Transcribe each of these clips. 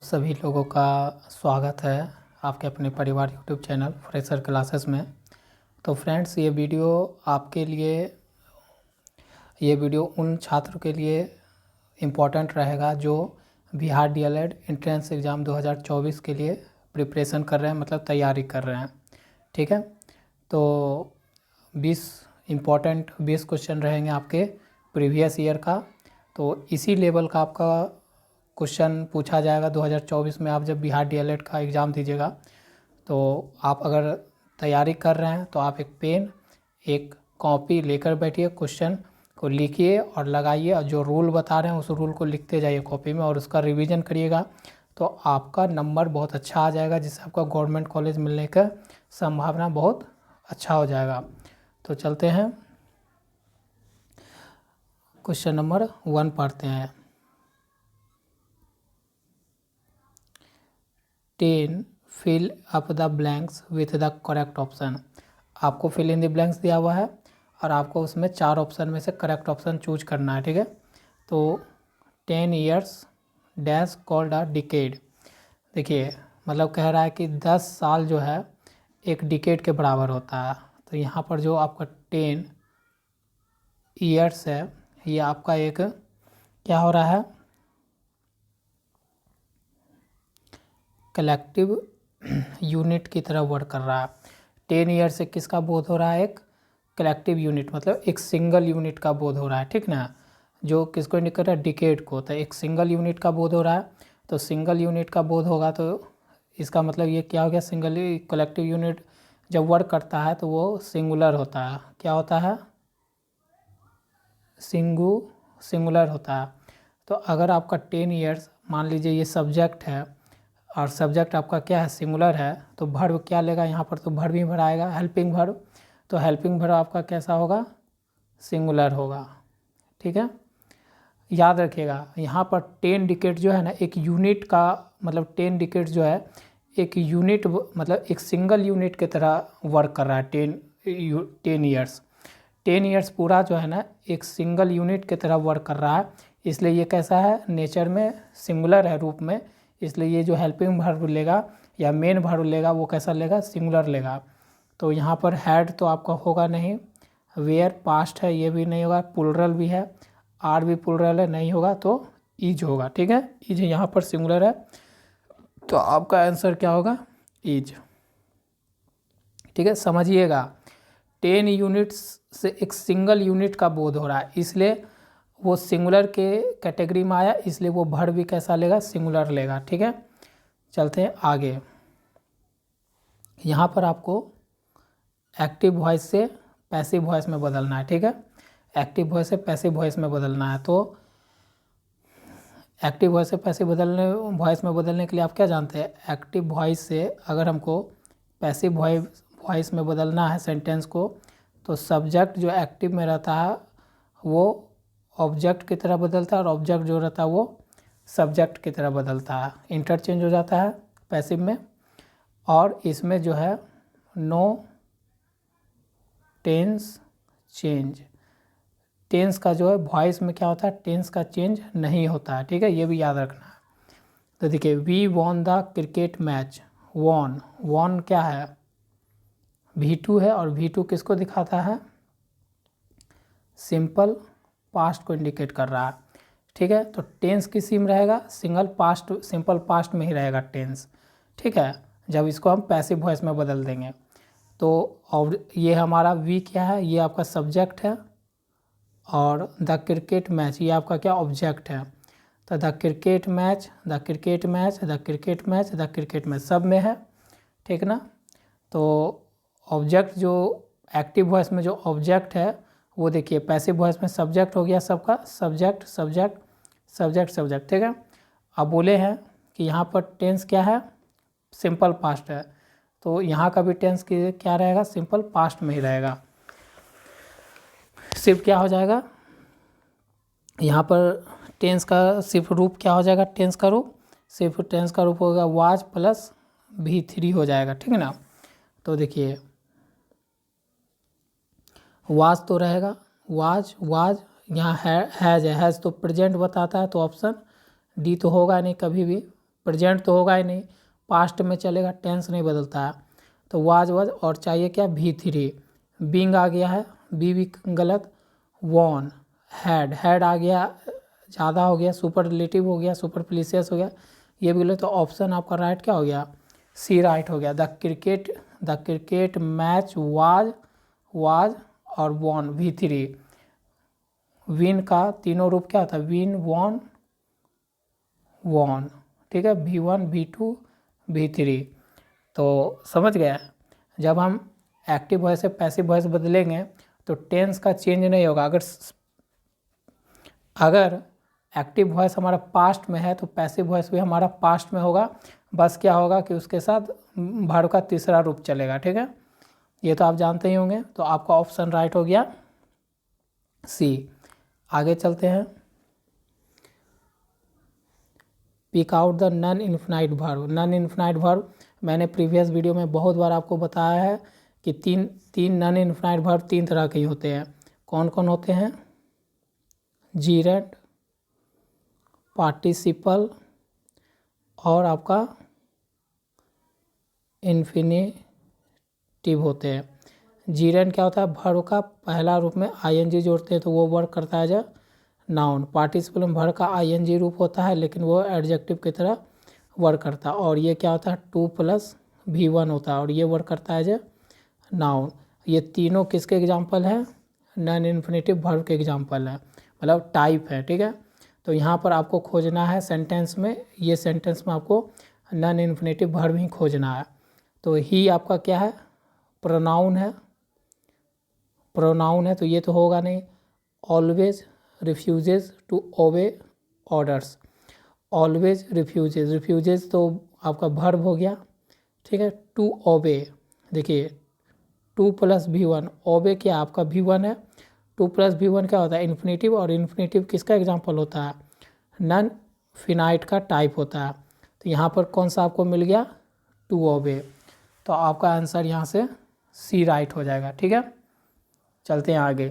सभी लोगों का स्वागत है आपके अपने परिवार यूट्यूब चैनल फ्रेशर क्लासेस में। तो फ्रेंड्स, ये वीडियो उन छात्रों के लिए इम्पोर्टेंट रहेगा जो बिहार डीएलएड एंट्रेंस एग्ज़ाम 2024 के लिए प्रिपरेशन कर रहे हैं, मतलब तैयारी कर रहे हैं। ठीक है, तो 20 क्वेश्चन रहेंगे आपके प्रीवियस ईयर का। तो इसी लेवल का आपका क्वेश्चन पूछा जाएगा 2024 में। आप जब बिहार डीएलएड का एग्ज़ाम दीजिएगा तो आप अगर तैयारी कर रहे हैं तो आप एक पेन एक कॉपी लेकर बैठिए, क्वेश्चन को लिखिए और लगाइए, और जो रूल बता रहे हैं उस रूल को लिखते जाइए कॉपी में और उसका रिवीजन करिएगा। तो आपका नंबर बहुत अच्छा आ जाएगा, जिससे आपका गवर्नमेंट कॉलेज मिलने का संभावना बहुत अच्छा हो जाएगा। तो चलते हैं, क्वेश्चन नंबर 1 पढ़ते हैं। 10 fill up the blanks with the correct option. आपको फिल इन द ब्लैंक्स दिया हुआ है और आपको उसमें 4 ऑप्शन में से करेक्ट ऑप्शन चूज करना है। ठीक है, तो 10 years dash called a decade. देखिए, मतलब कह रहा है कि 10 साल जो है एक डिकेड के बराबर होता है। तो यहाँ पर जो आपका 10 ईयर्स है, ये आपका एक क्या हो रहा है, कलेक्टिव यूनिट की तरह वर्क कर रहा है। 10 ईयर से किसका बोध हो रहा है, एक कलेक्टिव यूनिट, मतलब एक सिंगल यूनिट का बोध हो रहा है। ठीक ना, जो किसको इंडिकेट कर रहा है, डिकेड को। तो एक सिंगल यूनिट का बोध हो रहा है, तो सिंगल यूनिट का बोध होगा तो इसका मतलब ये क्या हो गया, सिंगल कलेक्टिव यूनिट जब वर्क करता है तो वो सिंगुलर होता है। क्या होता है, सिंगुलर होता है। तो अगर आपका 10 ईयर्स, मान लीजिए ये सब्जेक्ट है और सब्जेक्ट आपका क्या है, सिंगुलर है, तो वर्ब क्या लेगा यहाँ पर, तो वर्ब ही वर्ब आएगा, हेल्पिंग वर्ब। तो हेल्पिंग वर्ब आपका कैसा होगा, सिंगुलर होगा। ठीक है, याद रखिएगा यहाँ पर 10 डिकेड जो है ना, एक यूनिट का मतलब 10 डिकेड जो है एक यूनिट, मतलब एक सिंगल यूनिट की तरह वर्क कर रहा है। 10 ईयर्स 10 ईयर्स पूरा जो है ना एक सिंगल यूनिट की तरह वर्क कर रहा है, इसलिए ये कैसा है, नेचर में सिंगुलर है रूप में, इसलिए ये जो हेल्पिंग वर्ब लेगा या मेन वर्ब लेगा वो कैसा लेगा, सिंगुलर लेगा। तो यहाँ पर हैड तो आपका होगा नहीं, वेयर पास्ट है ये भी नहीं होगा, प्लुरल भी है, आर भी प्लुरल है, नहीं होगा, तो ईज होगा। ठीक है, ईज यहाँ पर सिंगुलर है, तो आपका आंसर क्या होगा, ईज। ठीक है, समझिएगा 10 यूनिट्स से एक सिंगल यूनिट का बोध हो रहा है, इसलिए वो सिंगुलर के कैटेगरी में आया, इसलिए वो वर्ब भी कैसा लेगा, सिंगुलर लेगा। ठीक है, चलते हैं आगे। यहाँ पर आपको एक्टिव वॉइस से पैसिव वॉइस में बदलना है। ठीक है, एक्टिव वॉइस से पैसिव वॉइस में बदलना है। तो एक्टिव वॉइस से पैसिव वॉइस में बदलने के लिए आप क्या जानते हैं, एक्टिव वॉइस से अगर हमको पैसिव वॉइस में बदलना है सेंटेंस को, तो सब्जेक्ट जो एक्टिव में रहता है वो ऑब्जेक्ट की तरह बदलता है और ऑब्जेक्ट जो रहता है वो सब्जेक्ट की तरह बदलता है, इंटरचेंज हो जाता है पैसिव में। और इसमें जो है नो टेंस चेंज, टेंस का जो है वॉइस में क्या होता है, टेंस का चेंज नहीं होता है। ठीक है, ये भी याद रखना है। तो देखिए, we won the cricket match, won क्या है, V2 है, और V2 किसको दिखाता है, सिंपल पास्ट को इंडिकेट कर रहा है। ठीक है, तो टेंस किसी में रहेगा, सिंपल पास्ट में ही रहेगा टेंस। ठीक है, जब इसको हम पैसिव वॉइस में बदल देंगे तो, और ये हमारा वी क्या है, ये आपका सब्जेक्ट है, और द क्रिकेट मैच ये आपका क्या, ऑब्जेक्ट है। तो the cricket match, the cricket match, the cricket match, the cricket match सब में है। ठीक ना, तो ऑब्जेक्ट जो एक्टिव वॉइस में जो ऑब्जेक्ट है वो देखिए, पैसिव वॉइस में सब्जेक्ट हो गया सबका, सब्जेक्ट सब्जेक्ट सब्जेक्ट सब्जेक्ट। ठीक है, अब बोले हैं कि यहाँ पर टेंस क्या है, सिंपल पास्ट है, तो यहाँ का भी टेंस क्या रहेगा, सिंपल पास्ट में ही रहेगा। सिर्फ क्या हो जाएगा, यहाँ पर टेंस का सिर्फ रूप क्या हो जाएगा, टेंस का रूप सिर्फ टेंस का रूप होगा वाज प्लस V3 हो जाएगा। ठीक है ना, तो देखिए वाज तो रहेगा, वाज यहाँ हैज है, हैज़ तो प्रेजेंट बताता है, तो ऑप्शन डी तो होगा नहीं कभी भी, प्रेजेंट तो होगा ही नहीं, पास्ट में चलेगा, टेंस नहीं बदलता है। तो वाज और चाहिए क्या, V3। बींग आ गया है, बी भी गलत। वॉन, हैड आ गया, ज़्यादा हो गया, सुपरलेटिव हो गया, सुपरफ्लिशियस हो गया, ये भी गलत। तो ऑप्शन आपका राइट क्या हो गया, सी राइट हो गया। द क्रिकेट मैच वाज और वॉन, V3। विन का तीनों रूप क्या होता है, विन, वॉन, ठीक है, V1 V2 V3। तो समझ गया। जब हम एक्टिव वॉइस से पैसिव वॉइस बदलेंगे तो टेंस का चेंज नहीं होगा। अगर एक्टिव वॉइस हमारा पास्ट में है तो पैसिव वॉइस भी हमारा पास्ट में होगा, बस क्या होगा कि उसके साथ वर्ब का तीसरा रूप चलेगा, ठीक है, ये तो आप जानते ही होंगे। तो आपका ऑप्शन राइट हो गया सी। आगे चलते हैं। Pick out the non infinite verb. Non infinite verb मैंने प्रीवियस वीडियो में बहुत बार आपको बताया है कि तीन नॉन इन्फिनाइट वर्ब तीन तरह के होते हैं। कौन कौन होते हैं, जीरेंट, पार्टिसिपल और आपका इन्फिनेटिव होते हैं। जीरेंट क्या होता है, वर्ब का पहला रूप में आईएनजी जोड़ते हैं तो वो वर्क करता है एज नाउन। पार्टिसिपल में वर्ब का आईएनजी रूप होता है लेकिन वो एडजेक्टिव की तरह वर्क करता है। और ये क्या होता है, 2+V1 होता है और ये वर्क करता है एज नाउन। ये तीनों किसके एग्जाम्पल हैं, नॉन इन्फिनेटिव वर्ब के एग्जाम्पल हैं, मतलब टाइप है, ठीक है। तो यहाँ पर आपको खोजना है सेंटेंस में, ये सेंटेंस में आपको नॉन इन्फिनेटिव वर्ब ही खोजना है। तो ही आपका क्या है, प्रोनाउन है, तो ये तो होगा नहीं। Always refuses to obey orders, always refuses तो आपका वर्ब हो गया, ठीक है। टू ओबे, देखिए 2+V1, ओबे क्या आपका V1 है, 2+V1 क्या होता है, इन्फिनेटिव, और इन्फिनेटिव किसका एग्जाम्पल होता है, नॉन फिनाइट का टाइप होता है। तो यहाँ पर कौन सा आपको मिल गया, टू ओबे। तो आपका आंसर यहाँ से सी राइट हो जाएगा, ठीक है। चलते हैं आगे।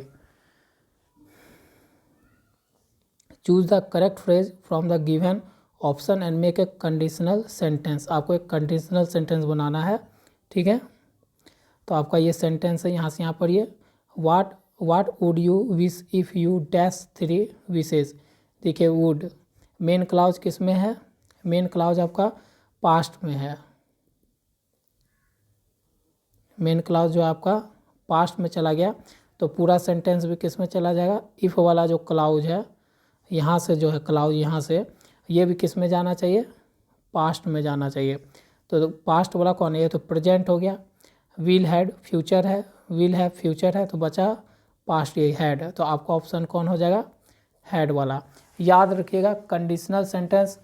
Choose the correct phrase from the given option and make a conditional sentence. आपको एक कंडीशनल सेंटेंस बनाना है, ठीक है। तो आपका ये सेंटेंस है, यहाँ से यहाँ पर ये what would you wish if you dash 3 wishes. देखिए वुड, मेन क्लाउज किस में है, मेन क्लाउज आपका पास्ट में है, मेन क्लाउज जो आपका पास्ट में चला गया तो पूरा सेंटेंस भी किस में चला जाएगा, इफ़ वाला जो क्लाउज है यहाँ से, जो है क्लाउज यहाँ से, ये भी किस में जाना चाहिए, पास्ट में जाना चाहिए। तो पास्ट वाला कौन है, ये तो प्रेजेंट हो गया। विल हैड फ्यूचर है, विल हैव फ्यूचर है, तो बचा पास्ट, ये हैड है। तो आपका ऑप्शन कौन हो जाएगा, हैड वाला। याद रखिएगा कंडीशनल सेंटेंस,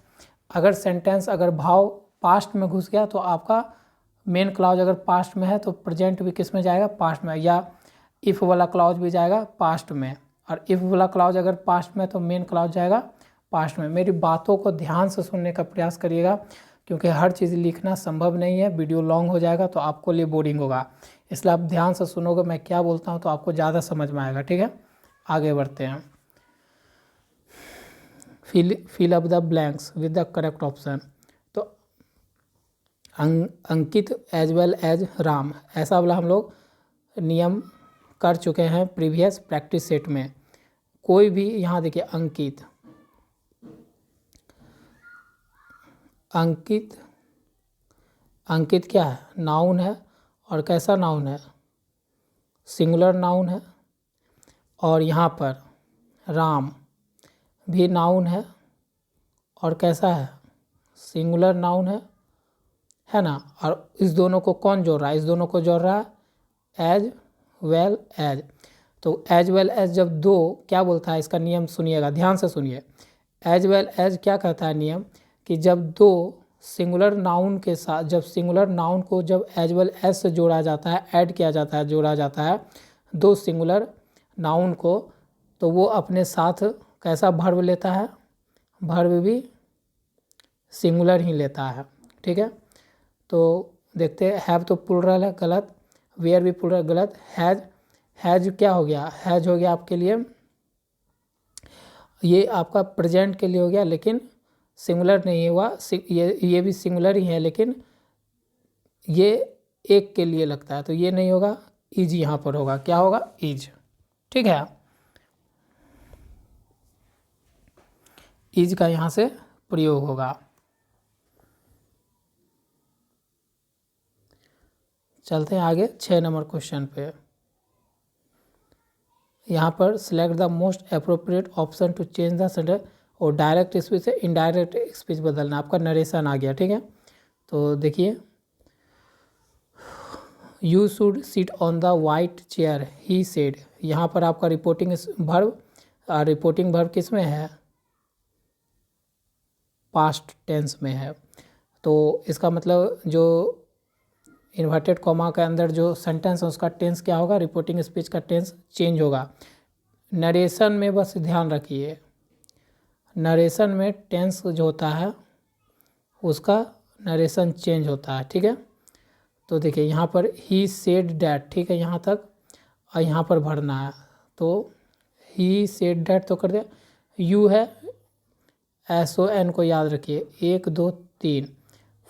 अगर भाव पास्ट में घुस गया तो आपका मेन क्लाउज अगर पास्ट में है तो प्रेजेंट भी किस में जाएगा, पास्ट में, या इफ़ वाला क्लाउज भी जाएगा पास्ट में, और इफ़ वाला क्लाउज अगर पास्ट में तो मेन क्लाउज जाएगा पास्ट में। मेरी बातों को ध्यान से सुनने का प्रयास करिएगा क्योंकि हर चीज़ लिखना संभव नहीं है, वीडियो लॉन्ग हो जाएगा तो आपको लिए बोरिंग होगा, इसलिए आप ध्यान से सुनोगे मैं क्या बोलता हूँ तो आपको ज़्यादा समझ में आएगा, ठीक है। आगे बढ़ते हैं। Fill up the blanks with the correct option. तो Ankit as well as Ram, ऐसा वाला हम लोग नियम कर चुके हैं प्रीवियस प्रैक्टिस सेट में। कोई भी यहाँ देखिए अंकित क्या है, नाउन है, और कैसा नाउन है, सिंगुलर नाउन है। और यहाँ पर राम भी नाउन है और कैसा है, सिंगुलर नाउन है ना। और इस दोनों को कौन जोड़ रहा है, इस दोनों को जोड़ रहा है एज वेल एज। तो एज वेल एज जब दो, क्या बोलता है इसका नियम, सुनिएगा ध्यान से सुनिए। एज वेल एज क्या कहता है नियम, कि जब दो सिंगुलर नाउन के साथ, जब सिंगुलर नाउन को जब एज वेल एज से जोड़ा जाता है, ऐड किया जाता है, जोड़ा जाता है दो सिंगुलर नाउन को, तो वो अपने साथ कैसा वर्ब लेता है, वर्ब भी सिंगुलर ही लेता है, ठीक है। तो देखते हैं, हैव तो प्लुरल है, गलत। वेयर भी प्लुरल, गलत। हैज क्या हो गया, हैज हो गया आपके लिए, ये आपका प्रेजेंट के लिए हो गया, लेकिन सिंगुलर नहीं हुआ, ये भी सिंगुलर ही है, लेकिन ये एक के लिए लगता है, तो ये नहीं होगा, इज यहाँ पर होगा, क्या होगा, इज। ठीक है, इज का यहाँ से प्रयोग होगा। चलते हैं आगे 6 नंबर क्वेश्चन पे। यहाँ पर select the most appropriate option to change the sentence, और डायरेक्ट स्पीच से इनडायरेक्ट स्पीच बदलना, आपका नरेशन आ गया। ठीक है, तो देखिए, you should sit on the white chair he said, यहाँ पर आपका रिपोर्टिंग वर्ब किस में है, पास्ट टेंस में है। तो इसका मतलब जो इन्वर्टेड कॉमा के अंदर जो सेंटेंस है उसका टेंस क्या होगा, रिपोर्टिंग स्पीच का टेंस चेंज होगा। नरेशन में बस ध्यान रखिए, नरेशन में टेंस जो होता है उसका नरेशन चेंज होता है। ठीक है, तो देखिए यहाँ पर ही सेड डैट, ठीक है, यहाँ तक, और यहाँ पर भरना है, तो ही सेड डैट तो कर दिया। यू है, SON को याद रखिए, 1 2 3,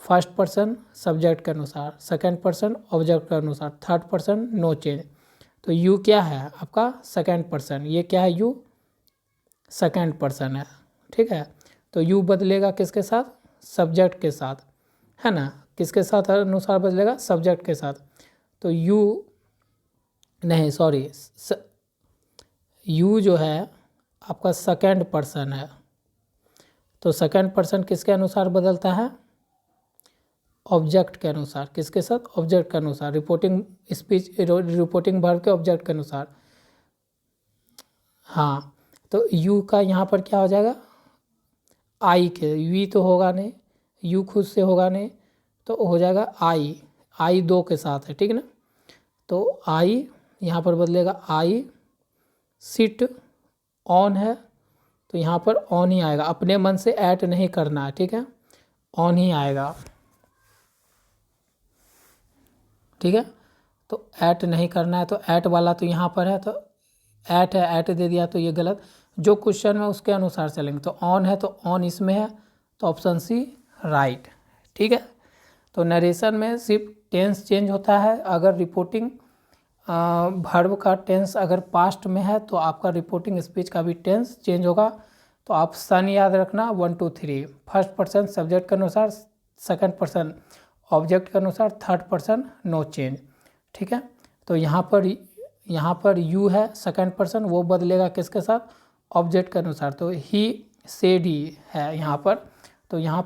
फर्स्ट पर्सन सब्जेक्ट के अनुसार, सेकंड पर्सन ऑब्जेक्ट के अनुसार, थर्ड पर्सन नो चेंज। तो यू क्या है आपका, सेकंड पर्सन, ये क्या है, यू सेकंड पर्सन है। ठीक है, तो यू बदलेगा किसके साथ, सब्जेक्ट के साथ, है ना, किसके साथ अनुसार बदलेगा, सब्जेक्ट के साथ। तो यू नहीं, सॉरी, यू जो है आपका सेकंड पर्सन है, तो सेकंड पर्सन किसके अनुसार बदलता है, ऑब्जेक्ट के अनुसार, किसके साथ, ऑब्जेक्ट के अनुसार, रिपोर्टिंग वर्ब के ऑब्जेक्ट के अनुसार। हाँ, तो यू का यहाँ पर क्या हो जाएगा, आई के, वी तो होगा नहीं, यू खुद से होगा नहीं, तो हो जाएगा आई 2 के साथ है। ठीक है ना, तो आई यहाँ पर बदलेगा, आई सिट ऑन है, तो यहाँ पर ऑन ही आएगा, अपने मन से ऐड नहीं करना है। ठीक है, ऑन ही आएगा। ठीक है, तो ऐट नहीं करना है, तो ऐट वाला तो यहाँ पर है, तो ऐट है, ऐट दे दिया तो ये गलत, जो क्वेश्चन में उसके अनुसार चलेंगे। तो ऑन है, तो ऑन इसमें है, तो ऑप्शन सी राइट। ठीक है, तो नरेशन में सिर्फ टेंस चेंज होता है, अगर रिपोर्टिंग वर्ब का टेंस अगर पास्ट में है तो आपका रिपोर्टिंग स्पीच का भी टेंस चेंज होगा। तो आप सन याद रखना, 1 2 3, फर्स्ट पर्सन सब्जेक्ट के अनुसार, सेकंड पर्सन ऑब्जेक्ट के अनुसार, थर्ड पर्सन नो चेंज। ठीक है, तो यहाँ पर यू है सेकंड पर्सन, वो बदलेगा किसके साथ, ऑब्जेक्ट के अनुसार, तो ही सेड ही है यहाँ पर। तो यहाँ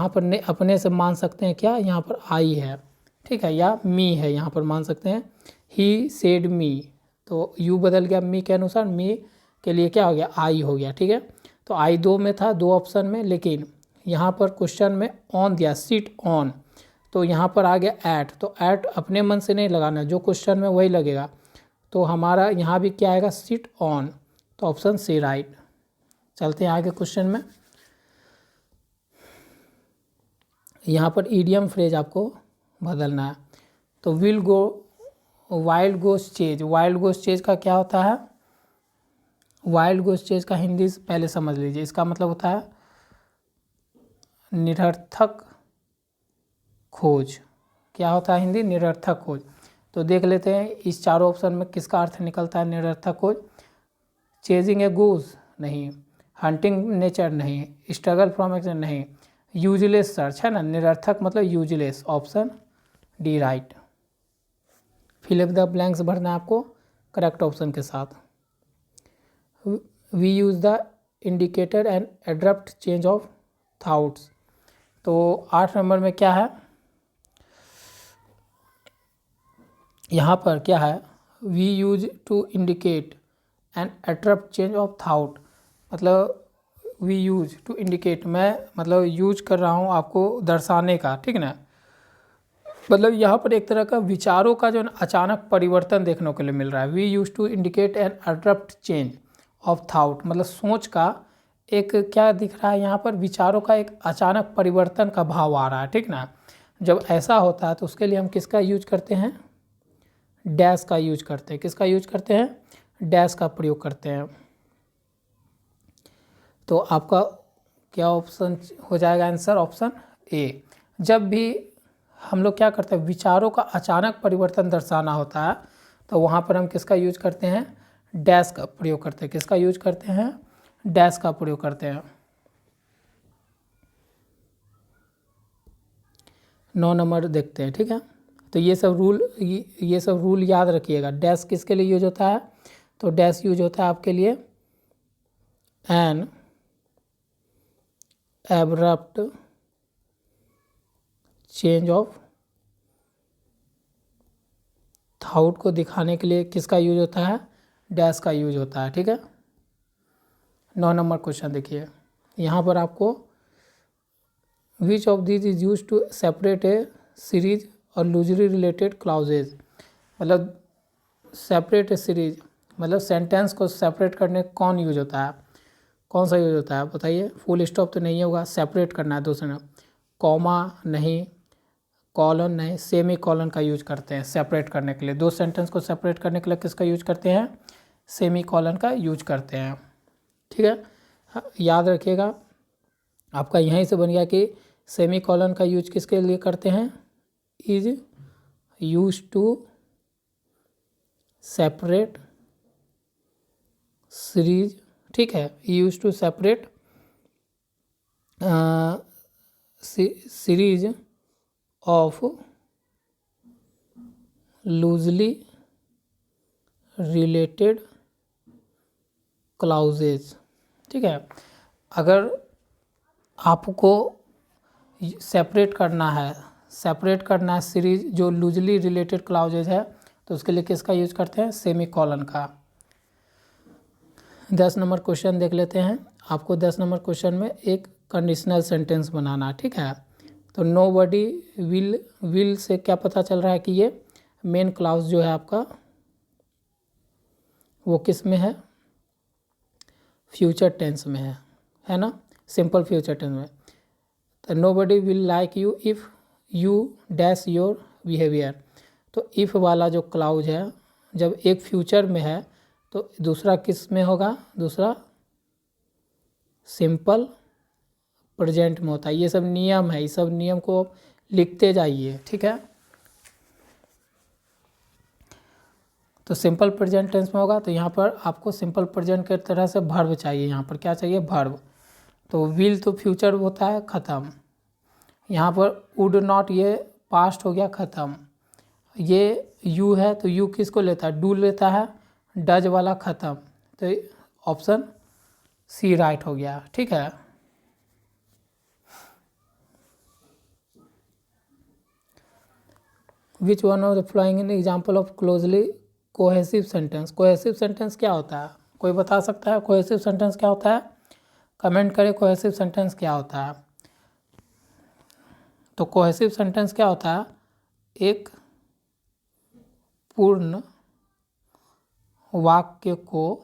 पर ने अपने से मान सकते हैं क्या, यहाँ पर आई है। ठीक है, या मी है, यहाँ पर मान सकते हैं ही सेड मी, तो यू बदल गया मी के अनुसार, मी के लिए क्या हो गया, आई हो गया। ठीक है, तो आई 2 में था, 2 ऑप्शन में, लेकिन यहाँ पर क्वेश्चन में ऑन दिया, सिट ऑन, तो यहाँ पर आ गया ऐट, तो ऐट अपने मन से नहीं लगाना, जो क्वेश्चन में वही लगेगा। तो हमारा यहाँ भी क्या आएगा, सिट ऑन, तो ऑप्शन सी राइट। चलते हैं आगे क्वेश्चन में। यहाँ पर ईडियम फ्रेज आपको बदलना है, तो will go, wild goes chase, wild goes chase का क्या होता है, वाइल्ड गोस चेज का हिंदी पहले समझ लीजिए, इसका मतलब होता है निरर्थक खोज। क्या होता है हिंदी, निरर्थक खोज। तो देख लेते हैं इस चारों ऑप्शन में किसका अर्थ निकलता है, निरर्थक खोज। चेजिंग ए गूज नहीं, हंटिंग नेचर नहीं, स्ट्रगल फ्रॉम एक्शन नहीं, यूजलेस सर्च है ना, निरर्थक मतलब useless, option D right. Fill up the blanks भरना है आपको करेक्ट ऑप्शन के साथ। We use the indicator and abrupt change of thoughts, तो 8 नंबर में क्या है, यहाँ पर क्या है, we use to indicate an abrupt change of thought, मतलब वी यूज टू इंडिकेट, मैं मतलब यूज कर रहा हूँ आपको दर्शाने का। ठीक है ना, मतलब यहाँ पर एक तरह का विचारों का जो अचानक परिवर्तन देखने को मिल रहा है। We use to indicate an abrupt change of thought, मतलब सोच का एक क्या दिख रहा है यहाँ पर, विचारों का एक अचानक परिवर्तन का भाव आ रहा है। ठीक ना, जब ऐसा होता है तो उसके लिए हम किसका यूज करते हैं, डैश का यूज करते हैं। किसका यूज करते हैं, डैश का प्रयोग करते हैं। तो आपका क्या ऑप्शन हो जाएगा आंसर? Option A. जब भी हम लोग क्या करते हैं, विचारों का अचानक परिवर्तन दर्शाना होता है तो वहाँ पर हम किसका यूज करते हैं? डैश का प्रयोग करते हैं। किसका यूज करते हैं? डैश का प्रयोग करते हैं। 9 नंबर देखते हैं, ठीक है। तो ये सब रूल याद रखिएगा। डैश किसके लिए यूज होता है? तो डैश यूज होता है आपके लिए an abrupt change of thought को दिखाने के लिए किसका यूज होता है? डैश का यूज होता है, ठीक है। 9 नंबर क्वेश्चन देखिए, यहाँ पर आपको which of this is use to separate a series और लूजली रिलेटेड क्लाउजेज। मतलब सेपरेट ए सीरीज मतलब सेंटेंस को सेपरेट करने कौन यूज होता है? कौन सा यूज होता है बताइए? फुल स्टॉप तो नहीं होगा, सेपरेट करना है दूसरे। कॉमा नहीं, कॉलन नहीं, सेमी कॉलन का यूज करते हैं सेपरेट करने के लिए। दो सेंटेंस को सेपरेट करने के लिए किसका यूज करते हैं? सेमी कॉलन का यूज करते हैं, ठीक है। याद रखिएगा, आपका यहीं से बन गया कि सेमी कॉलन का यूज किसके लिए करते हैं? Is use to separate series, ठीक है। Use to separate series of loosely related clauses, ठीक है। अगर आपको सेपरेट करना है सीरीज जो लूजली रिलेटेड क्लाउजेज है तो उसके लिए किसका यूज करते हैं? सेमी कॉलन का। 10 नंबर क्वेश्चन देख लेते हैं। आपको 10 नंबर क्वेश्चन में एक कंडीशनल सेंटेंस बनाना, ठीक है। तो नोबडी विल से क्या पता चल रहा है कि ये मेन क्लाउज जो है आपका वो किस में है? फ्यूचर टेंस में है ना, सिंपल फ्यूचर टेंस में। तो nobody will like you if you dash your behaviour. तो इफ़ वाला जो क्लाउज है जब एक फ्यूचर में है तो दूसरा किस में होगा? दूसरा सिंपल प्रेजेंट में होता है। ये सब नियम है, इस सब नियम को लिखते जाइए, ठीक है। तो सिंपल प्रेजेंट टेंस में होगा तो यहाँ पर आपको सिंपल प्रेजेंट के तरह से वर्ब चाहिए। यहाँ पर क्या चाहिए? वर्ब। तो विल तो फ्यूचर होता है, ख़त्म। यहाँ पर वुड नॉट ये पास्ट हो गया, ख़त्म। ये यू है तो यू किसको लेता है? डू लेता है। डज वाला ख़त्म। तो ऑप्शन सी राइट हो गया, ठीक है। Which one of the following in example of closely cohesive sentence. Cohesive sentence क्या होता है? कोई बता सकता है कोहेसिव सेंटेंस क्या होता है? कमेंट करें कोहेसिव सेंटेंस क्या होता है। तो कोहेसिव सेंटेंस क्या होता है? एक पूर्ण वाक्य को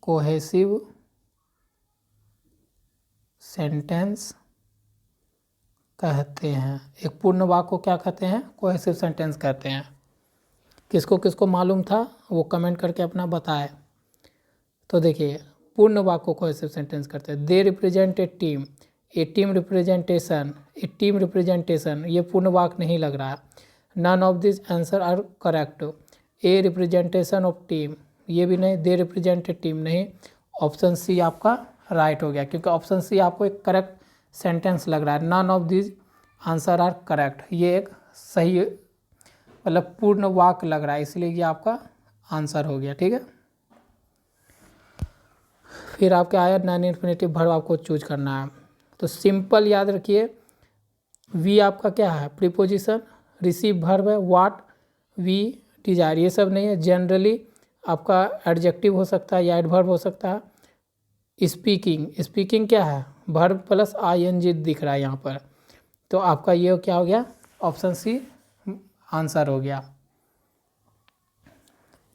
कोहेसिव सेंटेंस कहते हैं। एक पूर्ण वाक्य को क्या कहते हैं? कोहेसिव सेंटेंस कहते हैं। किसको किसको मालूम था वो कमेंट करके अपना बताए। तो देखिए, पूर्ण वाक्य को कोहेसिव सेंटेंस करते हैं। They represent a team, a team representation, a team representation, ये पूर्ण वाक्य नहीं लग रहा है। None of this answer are correct. A representation of team, ये भी नहीं। दे रिप्रेजेंट ए टीम नहीं। ऑप्शन सी आपका राइट हो गया क्योंकि ऑप्शन सी आपको एक करेक्ट सेंटेंस लग रहा है। None of this answer are correct, ये एक सही मतलब पूर्ण वाक्य लग रहा है, इसलिए ये आपका आंसर हो गया, ठीक है। फिर आपके आया नॉन इन्फिनेटिव वर्ब आपको चूज करना है। तो सिंपल याद रखिए, वी आपका क्या है? प्रीपोजिशन। रिसीव वर्ब है व्हाट वी डिजायर, ये सब नहीं है। जनरली आपका एडजेक्टिव हो सकता है या एडवर्ब हो सकता है। स्पीकिंग, स्पीकिंग क्या है? वर्ब प्लस आईएनजी दिख रहा है यहाँ पर। तो आपका ये क्या हो गया? ऑप्शन सी आंसर हो गया।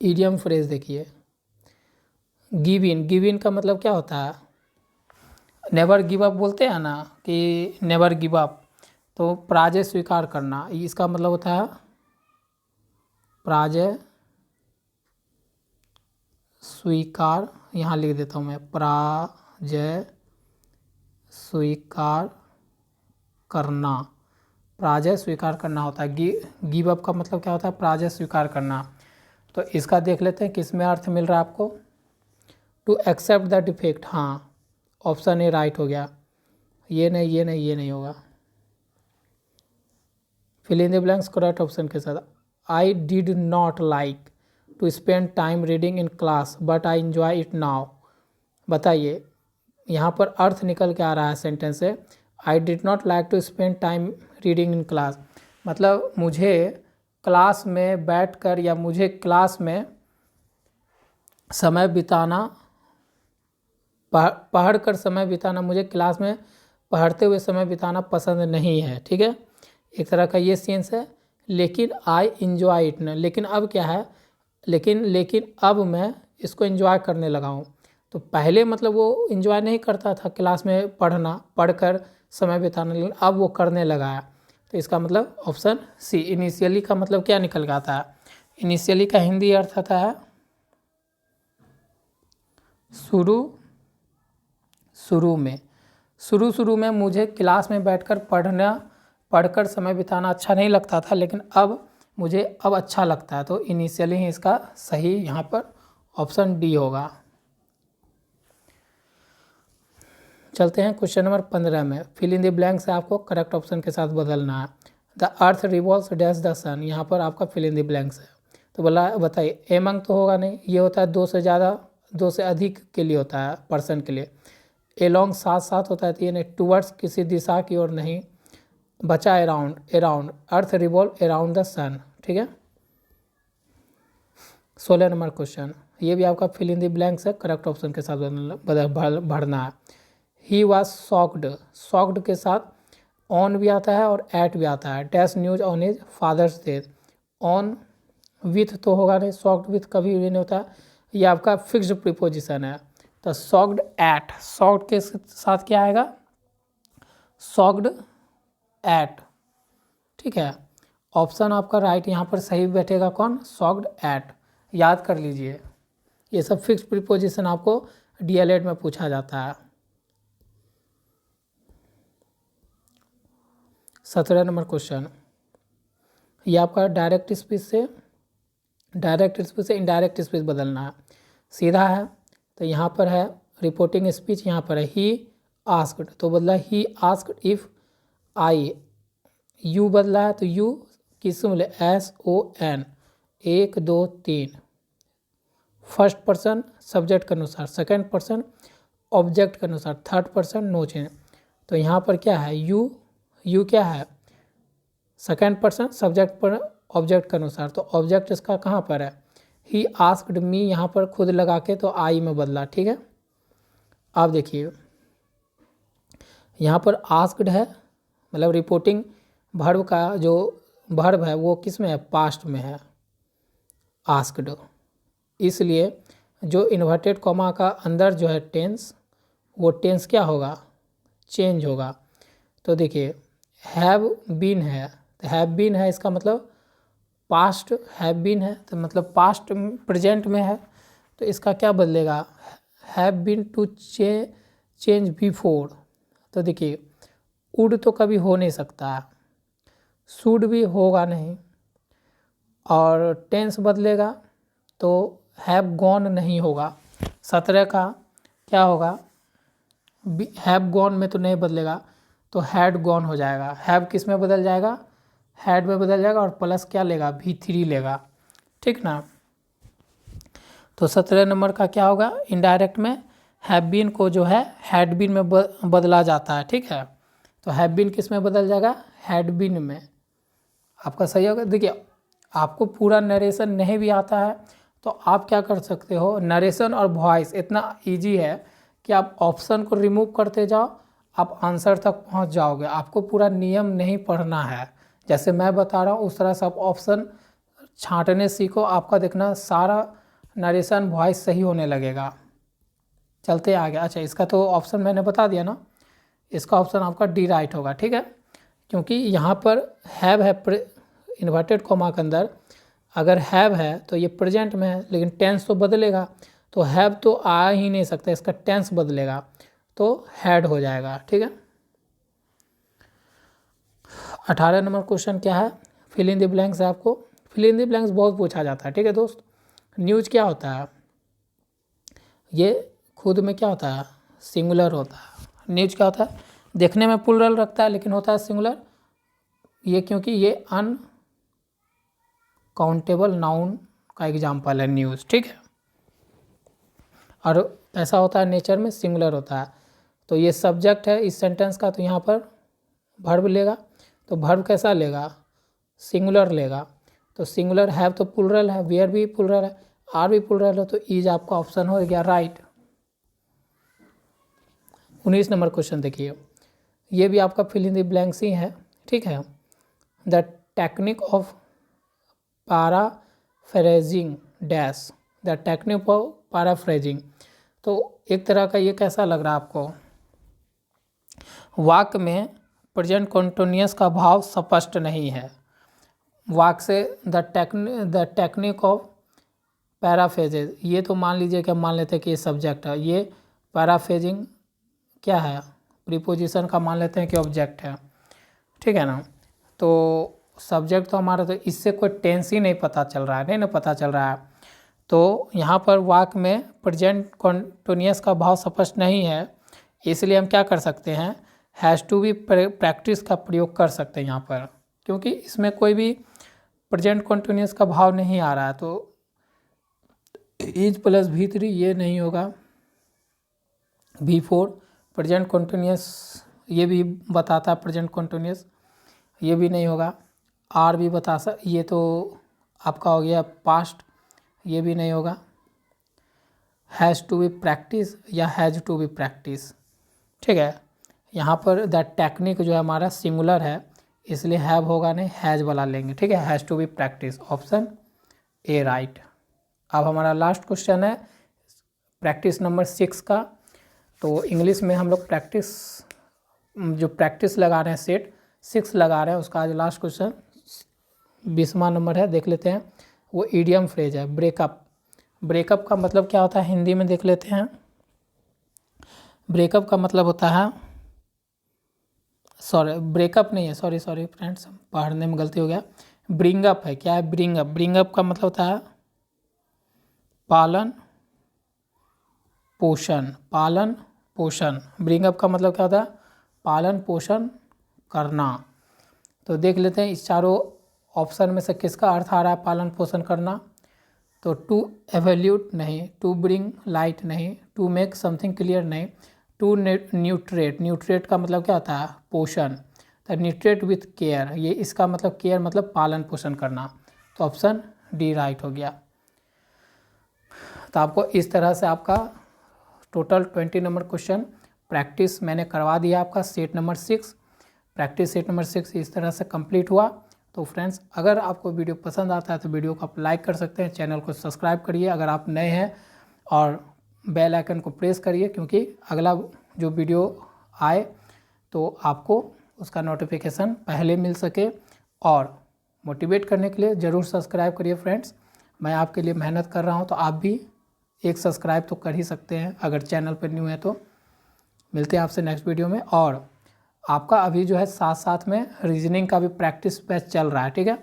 इडियम फ्रेज देखिए, गिव इन, गिव इन का मतलब क्या होता है? नेवर गिव अप बोलते हैं ना कि नेवर गिव अप, तो पराजय स्वीकार करना, इसका मतलब होता है पराजय स्वीकार, यहाँ लिख देता हूँ मैं, पराजय स्वीकार करना। पराजय स्वीकार करना होता है। गिव अप का मतलब क्या होता है? पराजय स्वीकार करना। तो इसका देख लेते हैं किस में अर्थ मिल रहा है आपको। टू एक्सेप्ट द डिफेक्ट, हाँ ऑप्शन ए राइट हो गया। ये नहीं, ये नहीं, ये नहीं होगा। Fill in the blanks correct option के साथ। I did not like to spend time reading in class but I enjoy it now. बताइए यहाँ पर अर्थ निकल के आ रहा है सेंटेंस से, I did not like to spend time reading in class, मतलब मुझे क्लास में बैठकर या मुझे क्लास में समय बिताना, पढ़ कर समय बिताना, मुझे क्लास में पढ़ते हुए समय बिताना पसंद नहीं है। ठीक है, एक तरह का ये सेंस है। लेकिन आई इंजॉय इट न, लेकिन अब क्या है, लेकिन अब मैं इसको एंजॉय करने लगा हूँ। तो पहले मतलब वो एंजॉय नहीं करता था क्लास में पढ़कर समय बिताना, लेकिन अब वो करने लगा है। तो इसका मतलब ऑप्शन सी। इनिशियली का मतलब क्या निकल के आता है? इनिशियली का हिंदी अर्थ आता है शुरू में। शुरू में मुझे क्लास में बैठकर पढ़कर समय बिताना अच्छा नहीं लगता था, लेकिन अब मुझे अच्छा लगता है। तो इनिशियली ही इसका सही यहाँ पर ऑप्शन डी होगा। चलते हैं क्वेश्चन नंबर 15 में। फिल इन द ब्लैंक से आपको करेक्ट ऑप्शन के साथ बदलना है। The earth revolves dash the sun, यहाँ पर आपका फिल इन द ब्लैंक्स है। तो बताइए एमंग तो होगा नहीं, ये होता है दो से अधिक के लिए होता है, पर्सन के लिए। एलोंग साथ साथ होता है, तो ये नहीं। टूवर्ड्स किसी दिशा की ओर नहीं। बचा around earth revolve around the sun. ठीक है, 16 नंबर क्वेश्चन, ये भी आपका फिल इन द ब्लैंक्स है, करेक्ट ऑप्शन के साथ भरना है। ही वॉज सॉक्ड के साथ ऑन भी आता है और एट भी आता है। Dash news on his father's death, on with तो होगा नहीं, सॉक्ड विथ कभी भी नहीं होता, ये आपका फिक्स्ड प्रीपोजिशन है। तो सॉक्ड एट, सॉक्ड के साथ क्या आएगा? Shocked at. ठीक है, ऑप्शन आपका राइट यहाँ पर सही बैठेगा कौन? Shocked at. याद कर लीजिए, ये सब फिक्स प्रीपोजिशन आपको डीएलएड में पूछा जाता है। 17 नंबर क्वेश्चन, ये आपका डायरेक्ट स्पीच से इनडायरेक्ट स्पीच बदलना है। सीधा है तो यहाँ पर है रिपोर्टिंग स्पीच, यहाँ पर है ही आस्क्ड, तो बदला he asked if I. You बदला है तो यू किस में बोले? SON, 1 2 3। फर्स्ट पर्सन सब्जेक्ट के अनुसार, सेकंड पर्सन ऑब्जेक्ट के अनुसार, थर्ड पर्सन नो चेंज। तो यहाँ पर क्या है? यू क्या है? सेकंड पर्सन सब्जेक्ट पर ऑब्जेक्ट के अनुसार, तो ऑब्जेक्ट इसका कहाँ पर है? ही आस्क्ड मी, यहाँ पर खुद लगा के तो आई में बदला। ठीक है, आप देखिए यहाँ पर आस्क्ड है, मतलब रिपोर्टिंग वर्ब का जो वर्ब है वो किस में है? पास्ट में है, आस्क्ड। इसलिए जो इन्वर्टेड कॉमा का अंदर जो है टेंस, वो टेंस क्या होगा? चेंज होगा। तो देखिए हैव बीन है, तो हैव बीन है, इसका मतलब पास्ट हैव बीन है, तो मतलब पास्ट प्रेजेंट में है, तो इसका क्या बदलेगा? Have been to change before. तो देखिए वुड तो कभी हो नहीं सकता, शुड भी होगा नहीं, और टेंस बदलेगा तो हैव गॉन नहीं होगा। 17 का क्या होगा? हैव गॉन में तो नहीं बदलेगा, तो हैड गॉन हो जाएगा। हैव किस में बदल जाएगा? हैड में बदल जाएगा, और प्लस क्या लेगा? V3 लेगा। ठीक ना, तो 17 नंबर का क्या होगा? इनडायरेक्ट में हैव बीन को जो है हैड बीन में बदला जाता है। ठीक है, तो हैव बीन किस में बदल जाएगा? हैड बीन में। आपका सही होगा। देखिए आपको पूरा नरेशन नहीं भी आता है तो आप क्या कर सकते हो, नरेशन और वॉइस इतना इजी है कि आप ऑप्शन को रिमूव करते जाओ, आप आंसर तक पहुंच जाओगे। आपको पूरा नियम नहीं पढ़ना है, जैसे मैं बता रहा हूँ उस तरह से आप ऑप्शन छांटने सीखो, आपका देखना सारा नरेशन वॉइस सही होने लगेगा। चलते आगे। अच्छा, इसका तो ऑप्शन मैंने बता दिया ना, इसका ऑप्शन आपका डी राइट होगा। ठीक है, क्योंकि यहाँ पर हैव है इन्वर्टेड कॉमा के अंदर, अगर हैव है तो ये प्रेजेंट में है, लेकिन टेंस तो बदलेगा, तो हैव तो आ ही नहीं सकता, इसका टेंस बदलेगा तो हैड हो जाएगा। ठीक है। 18 नंबर क्वेश्चन क्या है, फिल इन द ब्लैंक्स है। आपको फिल इन द ब्लैंक्स बहुत पूछा जाता है। ठीक है दोस्त, न्यूज़ क्या होता है, ये खुद में क्या होता है, सिंगुलर होता है। न्यूज़ क्या होता है, देखने में प्लूरल रखता है लेकिन होता है सिंगुलर। ये क्योंकि ये अनकाउंटेबल नाउन का एग्जाम्पल है न्यूज़। ठीक है, और ऐसा होता है नेचर में सिंगुलर होता है। तो ये सब्जेक्ट है इस सेंटेंस का, तो यहाँ पर वर्ब लेगा, तो वर्ब कैसा लेगा, सिंगुलर लेगा। तो सिंगुलर हैव तो प्लूरल है, वेयर भी प्लूरल है, आर भी प्लूरल है, तो इज आपका ऑप्शन हो गया राइट। 19 नंबर क्वेश्चन देखिए, ये भी आपका फिल इन द ब्लैंक्स ही है। ठीक है, the technique of paraphrasing dash, the technique of paraphrasing. तो एक तरह का ये कैसा लग रहा है आपको, वाक्य में प्रेजेंट कॉन्टिन्यूअस का भाव स्पष्ट नहीं है। वाक्य से द टेक्निक ऑफ पैराफ्रेजिंग, ये तो मान लीजिए कि हम मान लेते हैं कि ये सब्जेक्ट है, ये पैराफ्रेजिंग क्या है, प्रीपोजिशन का मान लेते हैं कि ऑब्जेक्ट है। ठीक है ना, तो सब्जेक्ट तो हमारा, तो इससे कोई टेंस ही नहीं पता चल रहा है, नहीं ना पता चल रहा है। तो यहाँ पर वाक्य में प्रेजेंट कॉन्टिन्यूअस का भाव स्पष्ट नहीं है, इसलिए हम क्या कर सकते हैं, हैज़ टू बी प्रैक्टिस का प्रयोग कर सकते हैं यहाँ पर, क्योंकि इसमें कोई भी प्रेजेंट कॉन्टिन्यूअस का भाव नहीं आ रहा है। तो इज प्लस V3 ये नहीं होगा, V4 प्रेजेंट कॉन्टिन्यूअस ये भी बताता है प्रेजेंट कॉन्टिन्यूअस, ये भी नहीं होगा। आर भी ये तो आपका हो गया पास्ट, ये भी नहीं होगा। हैज़ टू बी प्रैक्टिस या हैज़ टू बी प्रैक्टिस। ठीक है, यहाँ पर द टेक्निक जो है हमारा सिंगुलर है, इसलिए हैव होगा नहीं, हैज़ वाला लेंगे। ठीक है, has to be practice, option A right. अब हमारा लास्ट क्वेश्चन है प्रैक्टिस नंबर 6 का। तो इंग्लिश में हम लोग प्रैक्टिस जो प्रैक्टिस लगा रहे हैं सेट 6 लगा रहे हैं, उसका आज लास्ट क्वेश्चन 20वां नंबर है, देख लेते हैं। वो ईडियम फ्रेज है ब्रेकअप। ब्रेकअप का मतलब क्या होता है हिंदी में देख लेते हैं। ब्रेकअप का मतलब होता है, ब्रेकअप नहीं है, सॉरी फ्रेंड्स, पढ़ने में गलती हो गया। ब्रिंगअप है, क्या है ब्रिंगअप, ब्रिंगअप का मतलब होता है पालन पोषण, पालन पोषण। ब्रिंगअप का मतलब क्या होता है, पालन पोषण करना। तो देख लेते हैं इस चारों ऑप्शन में से किसका अर्थ आ रहा है पालन पोषण करना। तो टू एवेल्यूट नहीं, टू ब्रिंग लाइट नहीं, टू मेक समथिंग क्लियर नहीं, टू न्यूट्रेट, न्यूट्रेट का मतलब क्या होता है पोषण। तो न्यूट्रेट विथ केयर, ये इसका मतलब केयर मतलब पालन पोषण करना। तो ऑप्शन डी राइट हो गया। तो आपको इस तरह से आपका टोटल 20 नंबर क्वेश्चन प्रैक्टिस मैंने करवा दिया आपका set number 6। Practice set number 6 इस तरह से कंप्लीट हुआ। तो फ्रेंड्स अगर आपको वीडियो पसंद आता है तो वीडियो को आप लाइक कर सकते हैं, चैनल को सब्सक्राइब करिए अगर आप नए हैं, और बेल आइकन को प्रेस करिए, क्योंकि अगला जो वीडियो आए तो आपको उसका नोटिफिकेशन पहले मिल सके। और मोटिवेट करने के लिए ज़रूर सब्सक्राइब करिए फ्रेंड्स, मैं आपके लिए मेहनत कर रहा हूँ, तो आप भी एक सब्सक्राइब तो कर ही सकते हैं अगर चैनल पर न्यू है तो। मिलते हैं आपसे नेक्स्ट वीडियो में। और आपका अभी जो है साथ साथ में रीजनिंग का भी प्रैक्टिस बैच चल रहा है, ठीक है।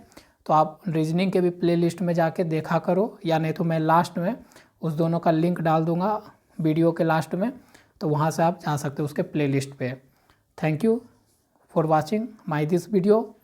तो आप रीजनिंग के भी प्लेलिस्ट में जाके देखा करो, या नहीं तो मैं लास्ट में उस दोनों का लिंक डाल दूंगा वीडियो के लास्ट में, तो वहाँ से आप जा सकते हो उसके प्लेलिस्ट पे। Thank you for watching my this video.